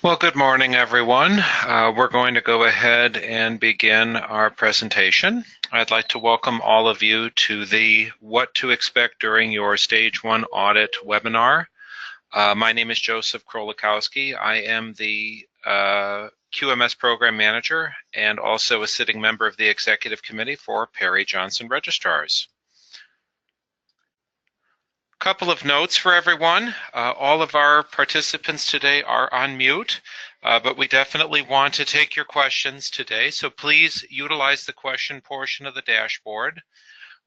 Well, good morning, everyone. We're going to go ahead and begin our presentation. I'd like to welcome all of you to the What to Expect During Your Stage 1 Audit webinar. My name is Joseph Krolikowski. I am the QMS Program Manager and also a sitting member of the Executive Committee for Perry Johnson Registrars. Couple of notes for everyone. All of our participants today are on mute, but we definitely want to take your questions today, so please utilize the question portion of the dashboard.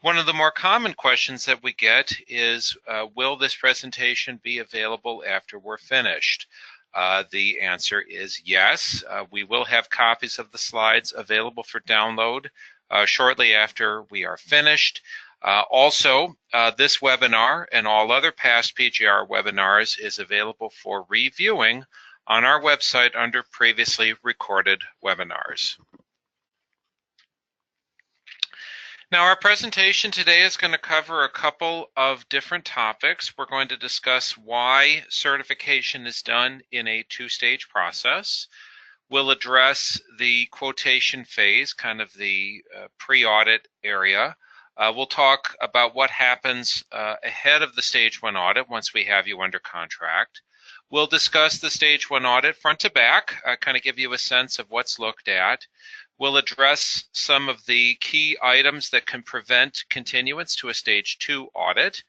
One of the more common questions that we get is, will this presentation be available after we're finished? The answer is yes. We will have copies of the slides available for download shortly after we are finished. Also, this webinar and all other past PGR webinars is available for reviewing on our website under previously recorded webinars. Now, our presentation today is going to cover a couple of different topics. We're going to discuss why certification is done in a two-stage process. We'll address the quotation phase, kind of the pre-audit area. We'll talk about what happens ahead of the Stage 1 audit once we have you under contract. We'll discuss the Stage 1 audit front to back, kind of give you a sense of what's looked at. We'll address some of the key items that can prevent continuance to a Stage 2 audit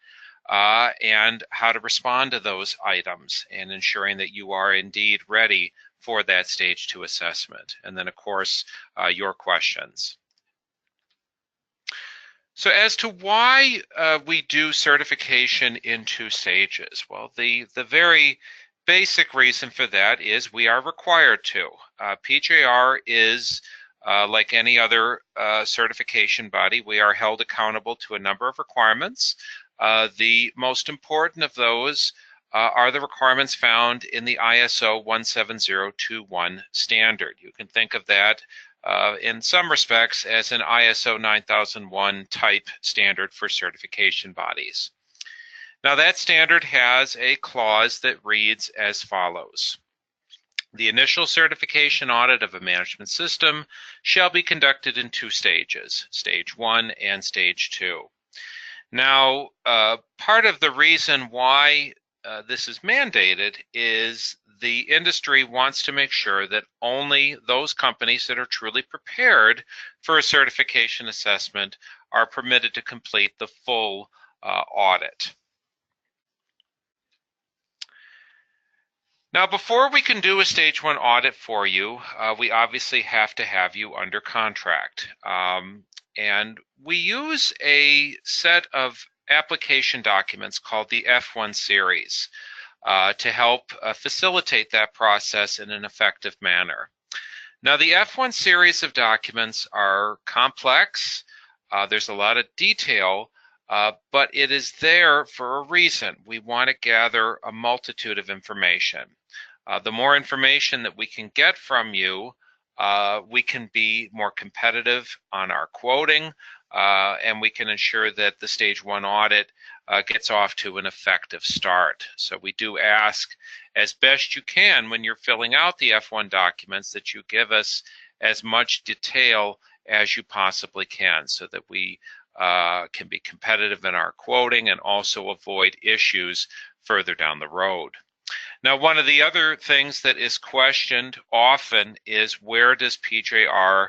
and how to respond to those items and ensuring that you are indeed ready for that Stage 2 assessment. And then, of course, your questions. So as to why we do certification in two stages, well, the very basic reason for that is we are required to. PJR is, like any other certification body, we are held accountable to a number of requirements. The most important of those are the requirements found in the ISO 17021 standard. You can think of that in some respects as an ISO 9001 type standard for certification bodies. Now, that standard has a clause that reads as follows. The initial certification audit of a management system shall be conducted in two stages, Stage 1 and Stage 2. Now, part of the reason why this is mandated is the industry wants to make sure that only those companies that are truly prepared for a certification assessment are permitted to complete the full audit. Now, before we can do a Stage 1 audit for you, we obviously have to have you under contract. And we use a set of application documents called the F1 series to help facilitate that process in an effective manner. Now, the F1 series of documents are complex. There's a lot of detail, but it is there for a reason. We want to gather a multitude of information. The more information that we can get from you, we can be more competitive on our quoting, and we can ensure that the Stage 1 audit gets off to an effective start. So we do ask, as best you can when you're filling out the F1 documents, that you give us as much detail as you possibly can so that we can be competitive in our quoting and also avoid issues further down the road. Now, one of the other things that is questioned often is, where does PJR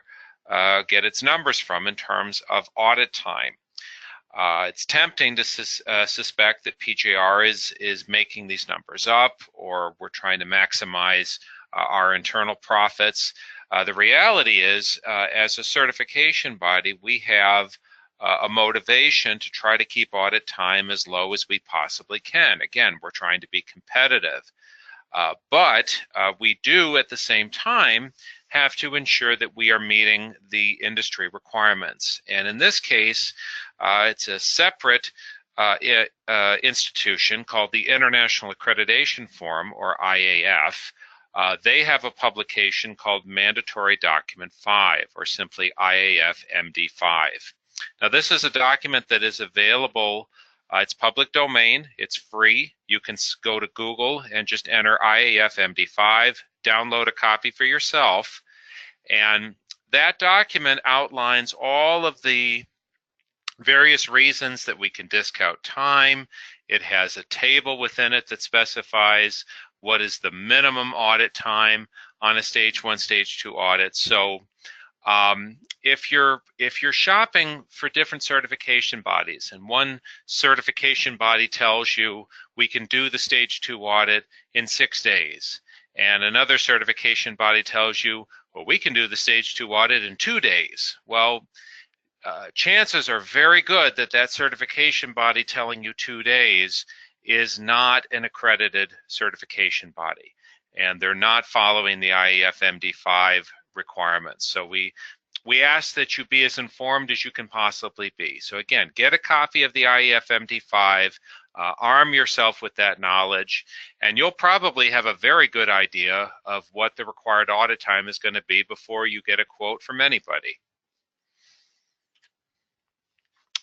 get its numbers from in terms of audit time? It's tempting to suspect that PJR is making these numbers up, or we're trying to maximize our internal profits. The reality is, as a certification body, we have a motivation to try to keep audit time as low as we possibly can. Again, we're trying to be competitive. But we do, at the same time, have to ensure that we are meeting the industry requirements. And in this case, it's a separate institution called the International Accreditation Forum, or IAF. They have a publication called Mandatory Document 5, or simply IAF MD5. Now, this is a document that is available It's public domain. It's free. You can go to Google and just enter IAF MD5, download a copy for yourself, and that document outlines all of the various reasons that we can discount time. It has a table within it that specifies what is the minimum audit time on a stage 1, stage 2 audit. So if you're shopping for different certification bodies, and one certification body tells you we can do the stage 2 audit in 6 days, and another certification body tells you, well, we can do the stage 2 audit in 2 days. Well, chances are very good that that certification body telling you 2 days is not an accredited certification body, and they're not following the IAF MD5 requirements. So we ask that you be as informed as you can possibly be. So again, get a copy of the IAF MD5, arm yourself with that knowledge, and you'll probably have a very good idea of what the required audit time is going to be before you get a quote from anybody.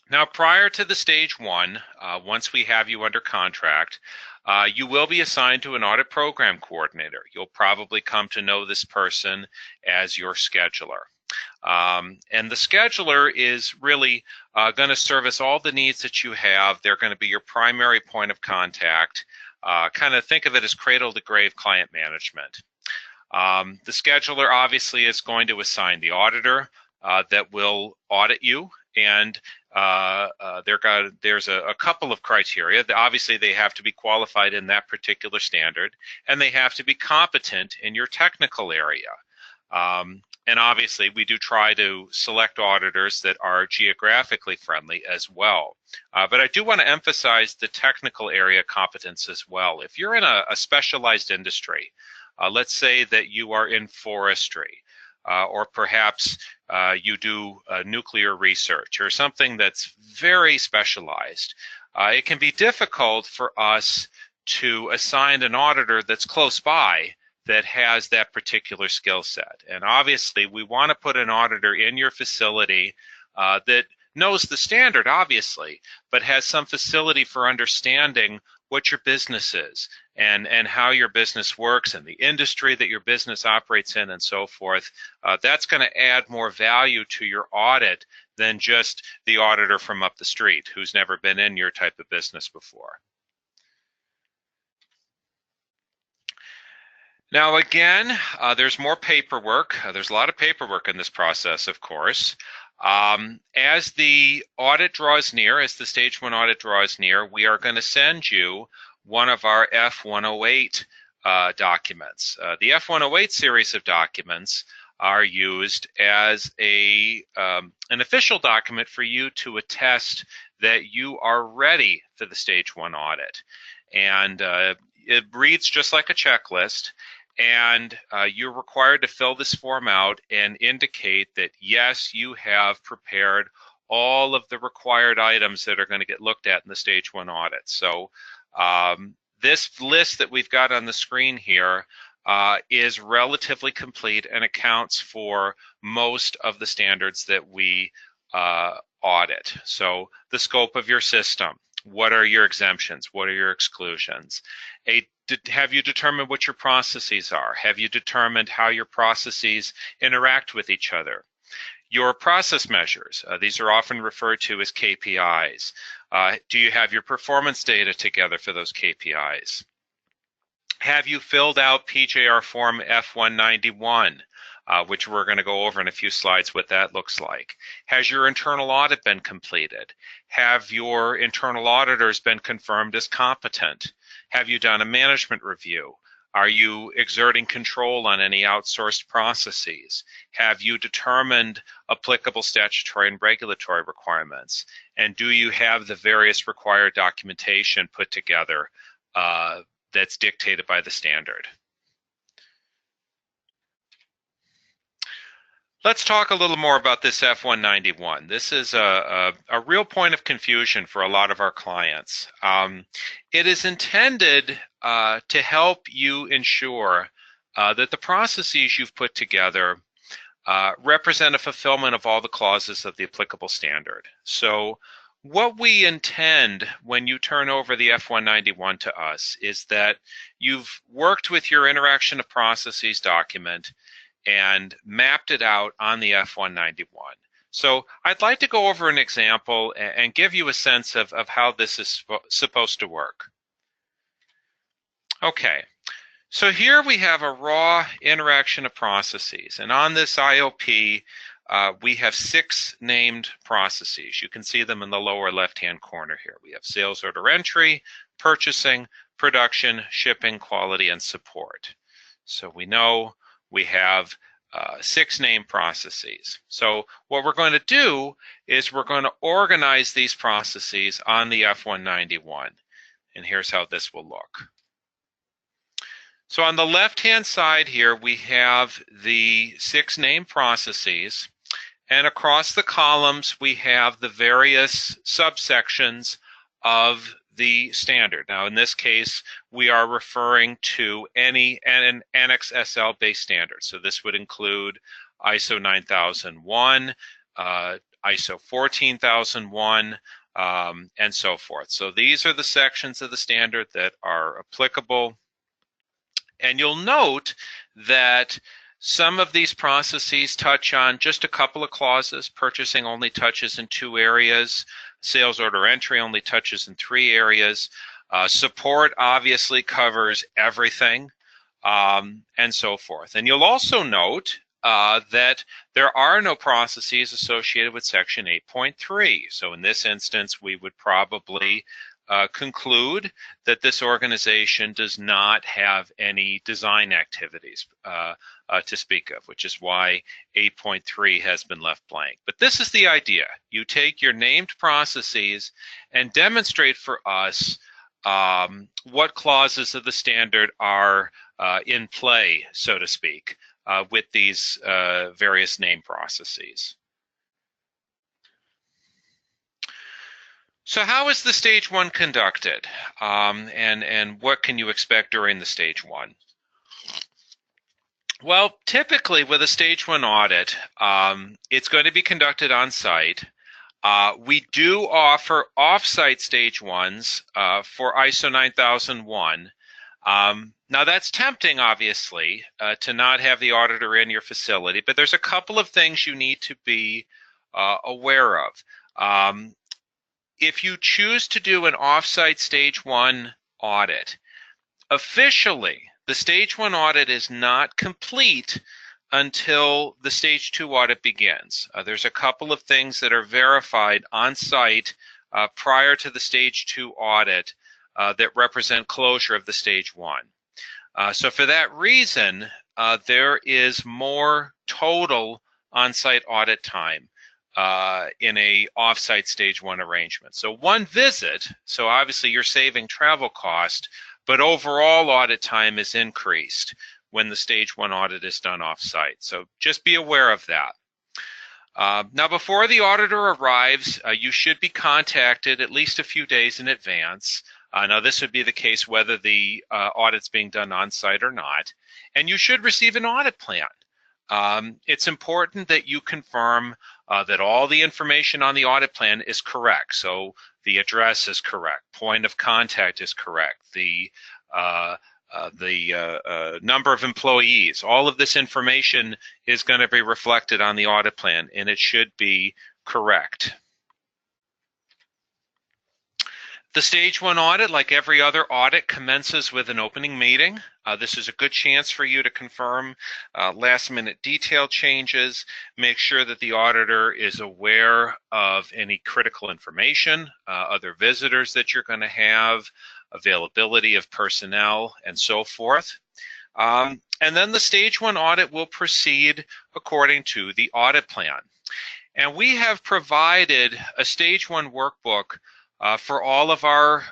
Now, prior to the stage 1, once we have you under contract, you will be assigned to an audit program coordinator. You'll probably come to know this person as your scheduler. And the scheduler is really going to service all the needs that you have. They're going to be your primary point of contact. Kind of think of it as cradle to grave client management. The scheduler obviously is going to assign the auditor that will audit you, and there's a couple of criteria. Obviously, they have to be qualified in that particular standard, and they have to be competent in your technical area. And obviously, we do try to select auditors that are geographically friendly as well. But I do want to emphasize the technical area competence as well. If you're in a specialized industry, let's say that you are in forestry, or perhaps you do nuclear research or something that's very specialized, it can be difficult for us to assign an auditor that's close by that has that particular skill set. And obviously, we want to put an auditor in your facility that knows the standard, obviously, but has some facility for understanding what your business is and how your business works and the industry that your business operates in and so forth. That's going to add more value to your audit than just the auditor from up the street who's never been in your type of business before. Now again, there's more paperwork. There's a lot of paperwork in this process, of course. As the audit draws near, as the stage 1 audit draws near, we are going to send you one of our F108 documents. The F108 series of documents are used as an official document for you to attest that you are ready for the stage 1 audit. And it reads just like a checklist. And you're required to fill this form out and indicate that, yes, you have prepared all of the required items that are going to get looked at in the stage 1 audit. So this list that we've got on the screen here is relatively complete and accounts for most of the standards that we audit. So the scope of your system, what are your exemptions, what are your exclusions? Have you determined what your processes are? Have you determined how your processes interact with each other? Your process measures, these are often referred to as KPIs. Do you have your performance data together for those KPIs? Have you filled out PJR Form F191, which we're going to go over in a few slides what that looks like? Has your internal audit been completed? Have your internal auditors been confirmed as competent? Have you done a management review? Are you exerting control on any outsourced processes? Have you determined applicable statutory and regulatory requirements? And do you have the various required documentation put together that's dictated by the standard? Let's talk a little more about this F191. This is a real point of confusion for a lot of our clients. It is intended to help you ensure that the processes you've put together represent a fulfillment of all the clauses of the applicable standard. So What we intend when you turn over the F-191 to us is that you've worked with your interaction of processes document and mapped it out on the F-191. So I'd like to go over an example and give you a sense of how this is supposed to work. Okay, so here we have a raw interaction of processes, and on this IOP, we have 6 named processes. You can see them in the lower left-hand corner here. We have sales order entry, purchasing, production, shipping, quality, and support. So we know we have 6 named processes. So what we're going to do is we're going to organize these processes on the F-191. And here's how this will look. So on the left-hand side here, we have the 6 named processes. And across the columns, we have the various subsections of the standard. Now, in this case, we are referring to an Annex SL-based standard. So this would include ISO 9001, ISO 14001, and so forth. So these are the sections of the standard that are applicable. And you'll note that some of these processes touch on just a couple of clauses. Purchasing only touches in 2 areas. Sales order entry only touches in 3 areas. Support obviously covers everything, and so forth. And you'll also note that there are no processes associated with Section 8.3. So in this instance, we would probably conclude that this organization does not have any design activities to speak of, which is why 8.3 has been left blank. But this is the idea. You take your named processes and demonstrate for us what clauses of the standard are in play, so to speak, with these various named processes. So how is the stage 1 conducted, and what can you expect during the stage 1? Well, typically with a stage 1 audit, it's going to be conducted on site. We do offer off-site stage 1s for ISO 9001. Now that's tempting, obviously, to not have the auditor in your facility, but there's a couple of things you need to be aware of. If you choose to do an off-site stage 1 audit, officially, the stage 1 audit is not complete until the stage 2 audit begins. There's a couple of things that are verified on site prior to the stage 2 audit that represent closure of the stage 1. So for that reason, there is more total on-site audit time in a off-site stage 1 arrangement. So 1 visit, so obviously you're saving travel cost, but overall audit time is increased when the stage 1 audit is done off-site. So just be aware of that. Now before the auditor arrives, you should be contacted at least a few days in advance. Now this would be the case whether the audit's being done on-site or not. And you should receive an audit plan. It's important that you confirm that all the information on the audit plan is correct. So the address is correct, point of contact is correct, the number of employees, all of this information is going to be reflected on the audit plan, and it should be correct. The stage 1 audit, like every other audit, commences with an opening meeting. This is a good chance for you to confirm last-minute detail changes, make sure that the auditor is aware of any critical information, other visitors that you're going to have, availability of personnel, and so forth. And then the stage 1 audit will proceed according to the audit plan. And we have provided a stage 1 workbook for all of our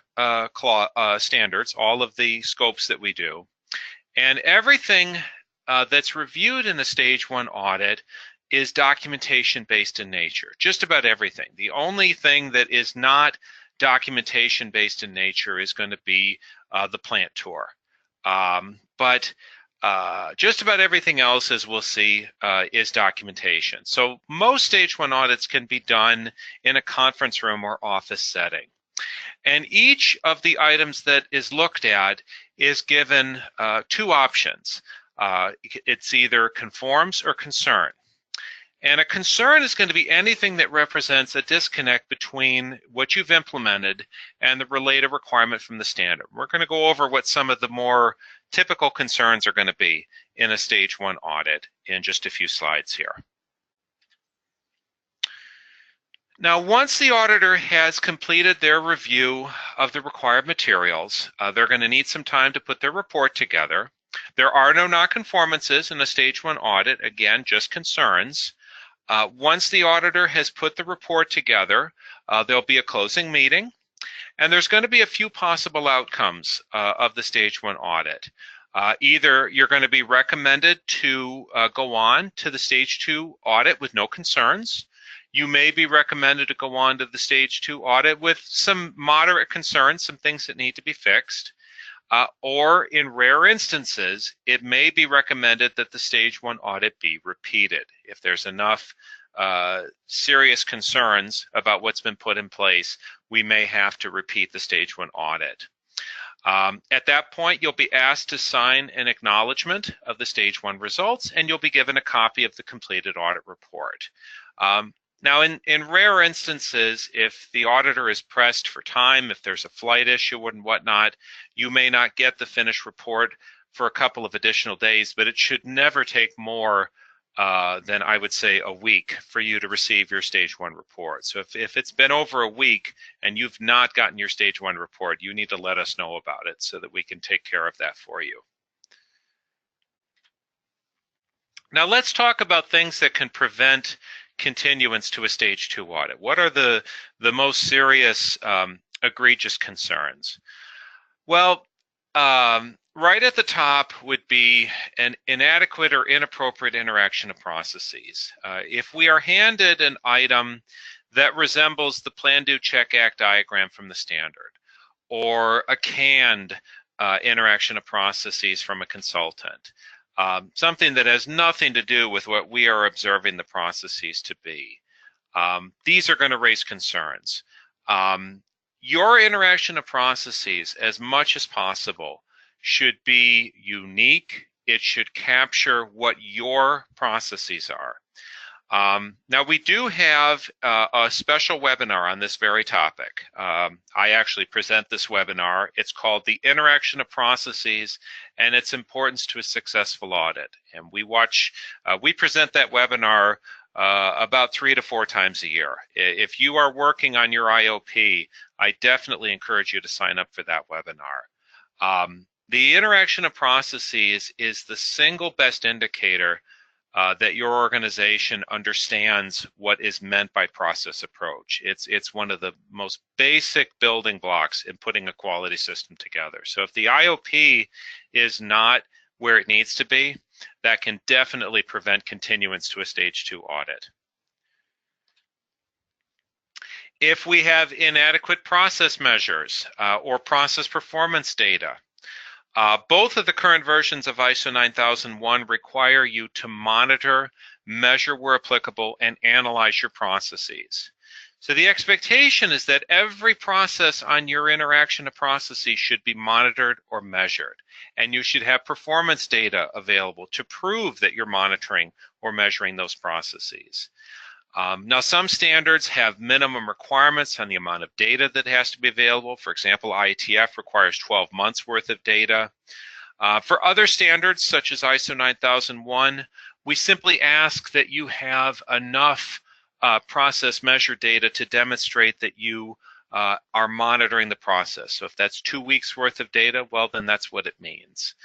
standards, all of the scopes that we do. And everything that's reviewed in the stage 1 audit is documentation based in nature, just about everything. The only thing that is not documentation based in nature is going to be the plant tour. But Just about everything else, as we'll see, is documentation. So most stage 1 audits can be done in a conference room or office setting. And each of the items that is looked at is given two options. It's either conforms or concern. And a concern is going to be anything that represents a disconnect between what you've implemented and the related requirement from the standard. We're going to go over what some of the more typical concerns are going to be in a stage 1 audit in just a few slides here. Now, once the auditor has completed their review of the required materials, they're going to need some time to put their report together. There are no nonconformances in a stage 1 audit, again, just concerns. Once the auditor has put the report together, there'll be a closing meeting, and there's going to be a few possible outcomes of the stage 1 audit. Either you're going to be recommended to go on to the stage 2 audit with no concerns. You may be recommended to go on to the stage 2 audit with some moderate concerns, some things that need to be fixed. Or in rare instances, it may be recommended that the stage 1 audit be repeated. If there's enough serious concerns about what's been put in place, we may have to repeat the stage 1 audit. At that point, you'll be asked to sign an acknowledgement of the stage 1 results, and you'll be given a copy of the completed audit report. Now, in rare instances, if the auditor is pressed for time, if there's a flight issue and whatnot, you may not get the finished report for a couple of additional days, but it should never take more than, I would say, a week for you to receive your stage 1 report. So if it's been over a week and you've not gotten your stage 1 report, you need to let us know about it so that we can take care of that for you. Now let's talk about things that can prevent continuance to a stage 2 audit. What are the most serious egregious concerns? Well, right at the top would be an inadequate or inappropriate interaction of processes. If we are handed an item that resembles the Plan, Do, Check, Act diagram from the standard, or a canned interaction of processes from a consultant, something that has nothing to do with what we are observing the processes to be. These are going to raise concerns. Your interaction of processes, as much as possible, should be unique. It should capture what your processes are. Now, we do have a special webinar on this very topic. I actually present this webinar. It's called The Interaction of Processes and Its Importance to a Successful Audit. And we present that webinar about 3 to 4 times a year. If you are working on your IOP, I definitely encourage you to sign up for that webinar. The interaction of processes is the single best indicator that your organization understands what is meant by process approach. It's one of the most basic building blocks in putting a quality system together. So if the IOP is not where it needs to be, that can definitely prevent continuance to a stage 2 audit. If we have inadequate process measures or process performance data, both of the current versions of ISO 9001 require you to monitor, measure where applicable, and analyze your processes. So the expectation is that every process on your interaction of processes should be monitored or measured, and you should have performance data available to prove that you're monitoring or measuring those processes. Now, some standards have minimum requirements on the amount of data that has to be available. For example, IETF requires 12 months worth of data. For other standards, such as ISO 9001, we simply ask that you have enough process measure data to demonstrate that you are monitoring the process. So if that's 2 weeks worth of data, well, then that's what it means.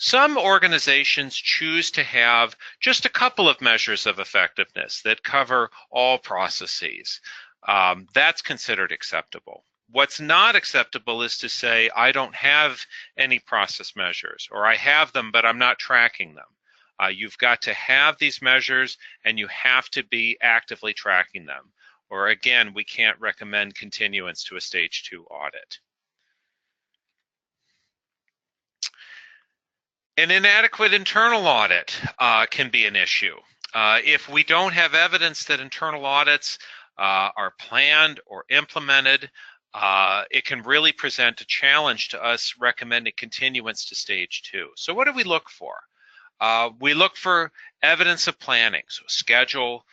Some organizations choose to have just a couple of measures of effectiveness that cover all processes. That's considered acceptable. What's not acceptable is to say, I don't have any process measures, or I have them, but I'm not tracking them. You've got to have these measures, and you have to be actively tracking them. Or again, we can't recommend continuance to a stage 2 audit. An inadequate internal audit can be an issue. If we don't have evidence that internal audits are planned or implemented, it can really present a challenge to us recommending continuance to stage 2. So what do we look for? We look for evidence of planning, so schedule,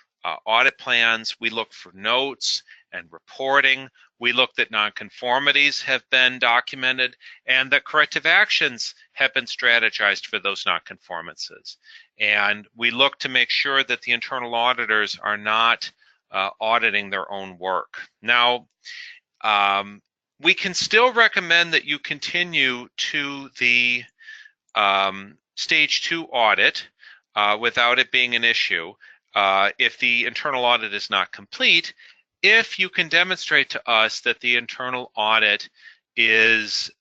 audit plans. We look for notes and reporting. We look that nonconformities have been documented and that corrective actions have been strategized for those nonconformances. And we look to make sure that the internal auditors are not auditing their own work. Now, we can still recommend that you continue to the stage 2 audit without it being an issue if the internal audit is not complete, if you can demonstrate to us that the internal audit is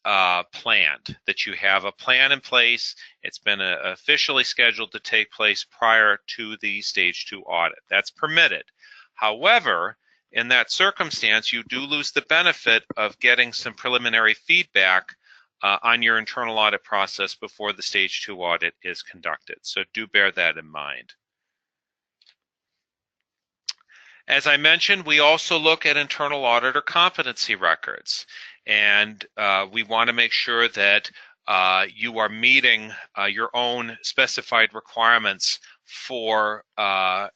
planned, that you have a plan in place, it's been officially scheduled to take place prior to the stage 2 audit. That's permitted. However, in that circumstance, you do lose the benefit of getting some preliminary feedback on your internal audit process before the stage 2 audit is conducted. So do bear that in mind. As I mentioned, we also look at internal auditor competency records, and we want to make sure that you are meeting your own specified requirements for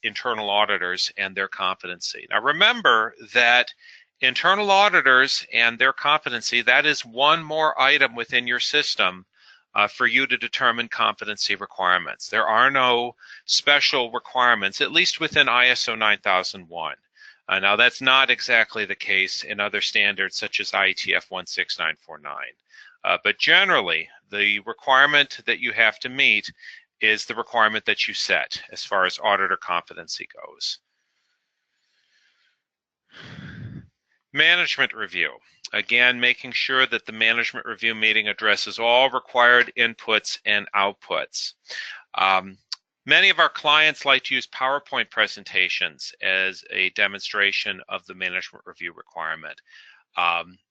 internal auditors and their competency. Now remember that internal auditors and their competency, that is one more item within your system for you to determine competency requirements. There are no special requirements, at least within ISO 9001. Now that's not exactly the case in other standards such as IETF 16949. But generally, the requirement that you have to meet is the requirement that you set as far as auditor competency goes. Management review. Again, making sure that the management review meeting addresses all required inputs and outputs. Many of our clients like to use PowerPoint presentations as a demonstration of the management review requirement.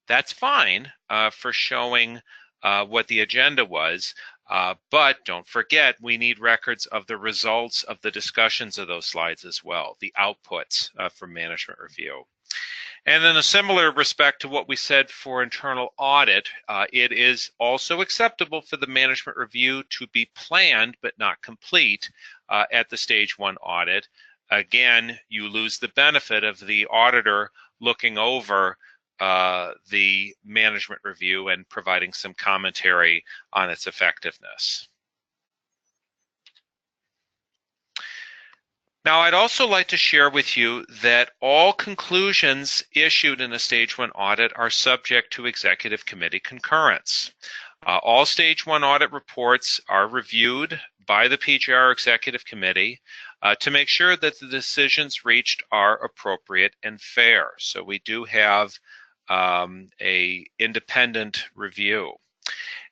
That's fine for showing what the agenda was, but don't forget we need records of the results of the discussions of those slides as well, the outputs from management review. And in a similar respect to what we said for internal audit, it is also acceptable for the management review to be planned but not complete at the stage 1 audit. Again, you lose the benefit of the auditor looking over the management review and providing some commentary on its effectiveness. Now, I'd also like to share with you that all conclusions issued in a stage 1 audit are subject to executive committee concurrence. All stage 1 audit reports are reviewed by the PJR executive committee to make sure that the decisions reached are appropriate and fair. So we do have a independent review.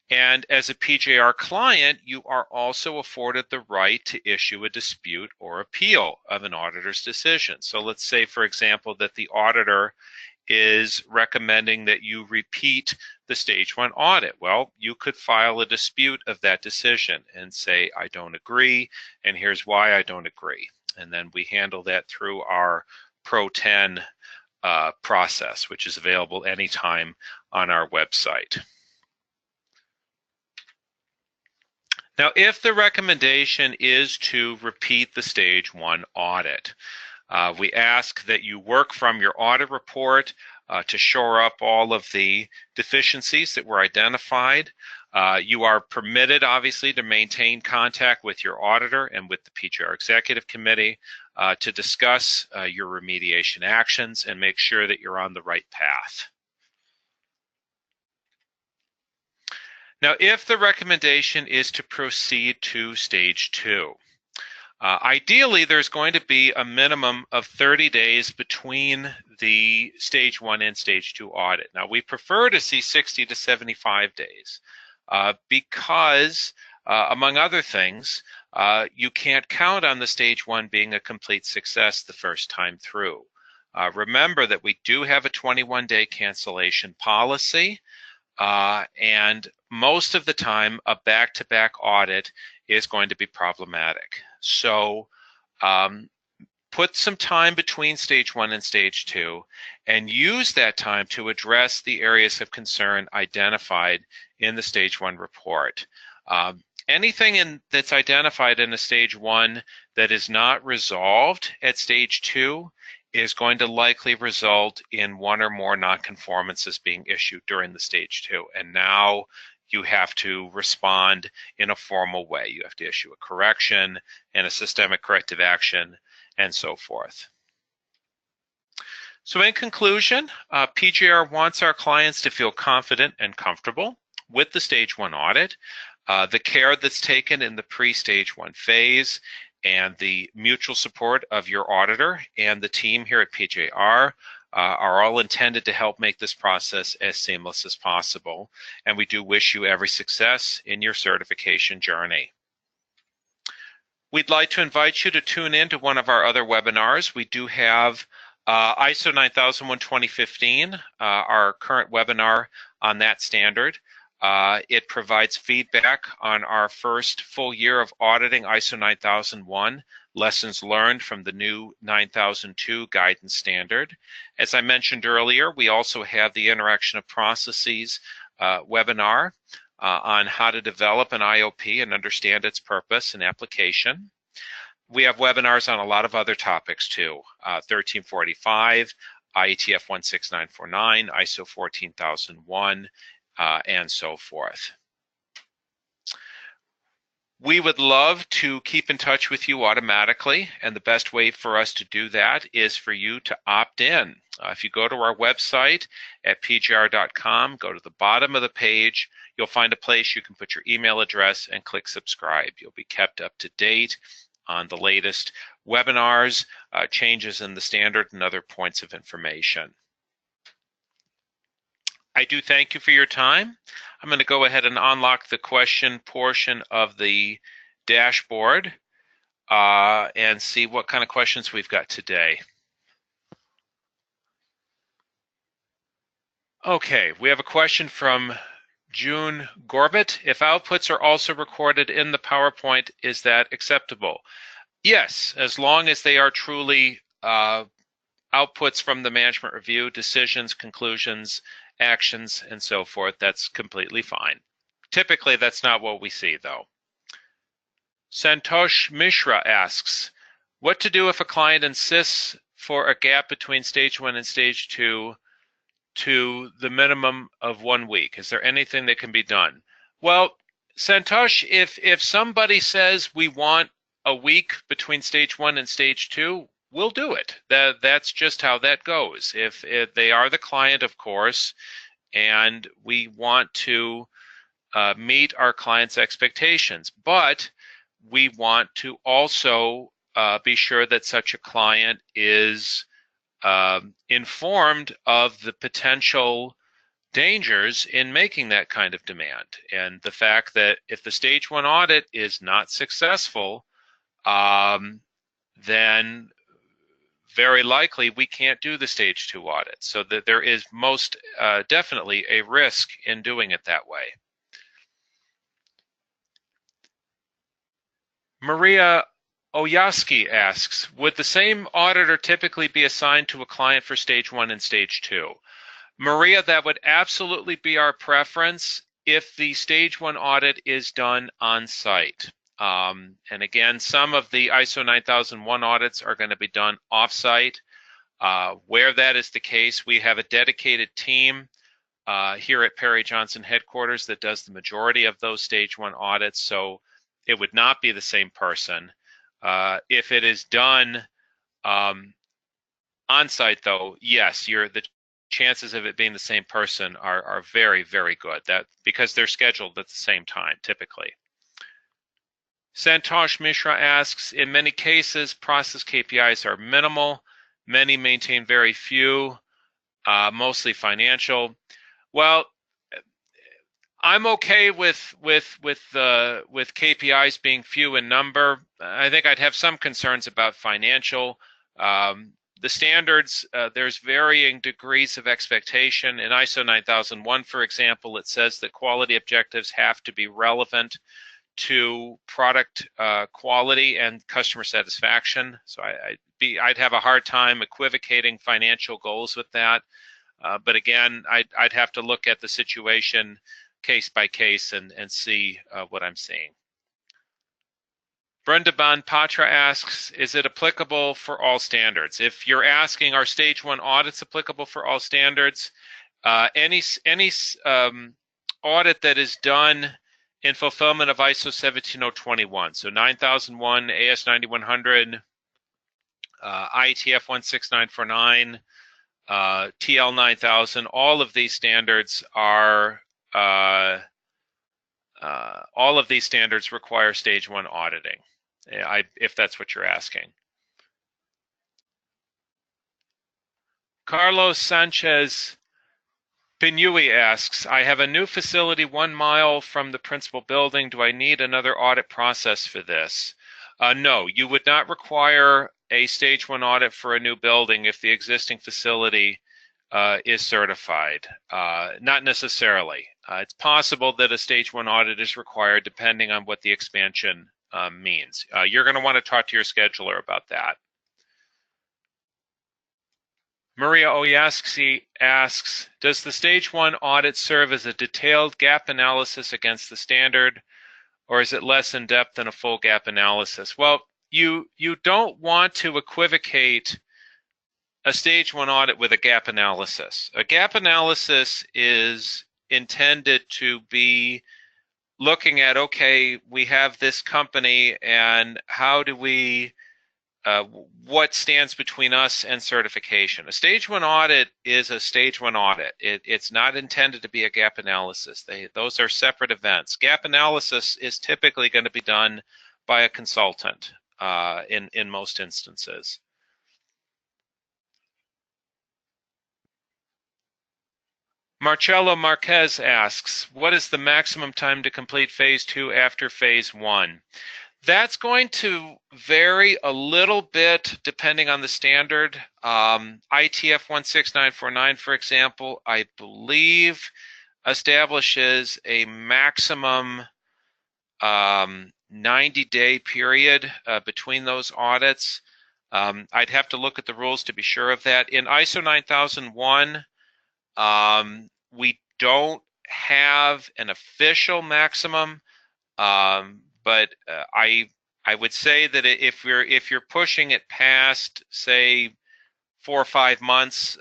And as a PJR client, you are also afforded the right to issue a dispute or appeal of an auditor's decision. So let's say, for example, that the auditor is recommending that you repeat the stage 1 audit. Well, you could file a dispute of that decision and say, I don't agree, and here's why I don't agree. And then we handle that through our Pro 10 process, which is available anytime on our website. Now, if the recommendation is to repeat the stage 1 audit, we ask that you work from your audit report to shore up all of the deficiencies that were identified. You are permitted, obviously, to maintain contact with your auditor and with the PJR Executive Committee to discuss your remediation actions and make sure that you're on the right path. Now, if the recommendation is to proceed to stage 2, ideally there's going to be a minimum of 30 days between the stage 1 and stage 2 audit. Now, we prefer to see 60 to 75 days because, among other things, you can't count on the stage 1 being a complete success the first time through. Remember that we do have a 21-day cancellation policy. and most of the time a back-to-back audit is going to be problematic. So put some time between stage 1 and stage 2 and use that time to address the areas of concern identified in the stage 1 report. Anything that's identified in a stage 1 that is not resolved at stage 2 is going to likely result in one or more nonconformances being issued during the stage 2. And now you have to respond in a formal way. You have to issue a correction and a systemic corrective action and so forth. So in conclusion, PJR wants our clients to feel confident and comfortable with the stage 1 audit, the care that's taken in the pre-stage 1 phase, and the mutual support of your auditor and the team here at PJR are all intended to help make this process as seamless as possible. And we do wish you every success in your certification journey. We'd like to invite you to tune in to one of our other webinars. We do have ISO 9001 2015, our current webinar on that standard. It provides feedback on our first full year of auditing ISO 9001, lessons learned from the new 9002 guidance standard. As I mentioned earlier, we also have the Interaction of Processes webinar on how to develop an IOP and understand its purpose and application. We have webinars on a lot of other topics too, 1345, IETF 16949, ISO 14001, and so forth. We would love to keep in touch with you automatically, and the best way for us to do that is for you to opt in. If you go to our website at pgr.com, go to the bottom of the page, you'll find a place you can put your email address and click subscribe. You'll be kept up to date on the latest webinars, changes in the standard, and other points of information. I do thank you for your time. I'm going to go ahead and unlock the question portion of the dashboard and see what kind of questions we've got today. Okay, we have a question from June Gorbett. If outputs are also recorded in the PowerPoint, is that acceptable? Yes, as long as they are truly outputs from the management review, decisions, conclusions, actions, and so forth, that's completely fine. Typically, that's not what we see, though. Santosh Mishra asks, what to do if a client insists for a gap between stage 1 and stage 2 to the minimum of 1 week? Is there anything that can be done? Well, Santosh, if somebody says we want a week between stage 1 and stage 2, we'll do it. That's just how that goes. If they are the client, of course, and we want to meet our client's expectations, but we want to also be sure that such a client is informed of the potential dangers in making that kind of demand, and the fact that if the stage 1 audit is not successful, then very likely we can't do the stage 2 audit. So that there is most definitely a risk in doing it that way. Maria Oyaski asks, would the same auditor typically be assigned to a client for stage 1 and stage 2? Maria, that would absolutely be our preference if the stage 1 audit is done on site. And again, some of the ISO 9001 audits are going to be done off-site. Where that is the case, we have a dedicated team here at Perry Johnson headquarters that does the majority of those stage 1 audits, so it would not be the same person. If it is done on-site, though, yes, the chances of it being the same person are very, very good, because they're scheduled at the same time, typically. Santosh Mishra asks, in many cases, process KPIs are minimal. Many maintain very few, mostly financial. Well, I'm okay with KPIs being few in number. I think I'd have some concerns about financial. The standards, there's varying degrees of expectation. In ISO 9001, for example, it says that quality objectives have to be relevant to product quality and customer satisfaction. So I'd have a hard time equivocating financial goals with that. But again, I'd have to look at the situation case by case and see what I'm seeing. Brenda Patra asks, is it applicable for all standards? If you're asking, are stage 1 audits applicable for all standards? Any audit that is done in fulfillment of ISO 17021, so 9001, AS 9100, IETF 16949, TL 9000, all of these standards are all of these standards require stage 1 auditing, if that's what you're asking. Carlos Sanchez Pinui asks, I have a new facility 1 mile from the principal building. Do I need another audit process for this? No, you would not require a stage 1 audit for a new building if the existing facility is certified. Not necessarily. It's possible that a stage 1 audit is required depending on what the expansion means. You're going to want to talk to your scheduler about that. Maria Oyaski asks, does the stage 1 audit serve as a detailed gap analysis against the standard, or is it less in depth than a full gap analysis? Well, you don't want to equivocate a stage 1 audit with a gap analysis. A gap analysis is intended to be looking at, okay, we have this company and how do we, what stands between us and certification. A stage 1 audit is a stage 1 audit. It's not intended to be a gap analysis. Those are separate events. Gap analysis is typically going to be done by a consultant in most instances. Marcelo Marquez asks, what is the maximum time to complete phase 2 after phase 1? That's going to vary a little bit depending on the standard. IETF 16949, for example, I believe establishes a maximum 90-day period between those audits. I'd have to look at the rules to be sure of that. In ISO 9001, we don't have an official maximum, but I would say that if you're pushing it past, say, 4 or 5 months,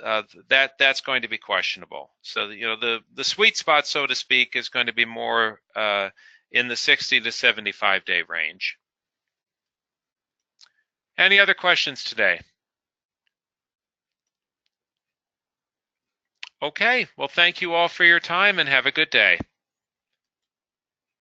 that's going to be questionable. So the sweet spot, so to speak, is going to be more in the 60 to 75 day range. Any other questions today? Okay, well, thank you all for your time and have a good day.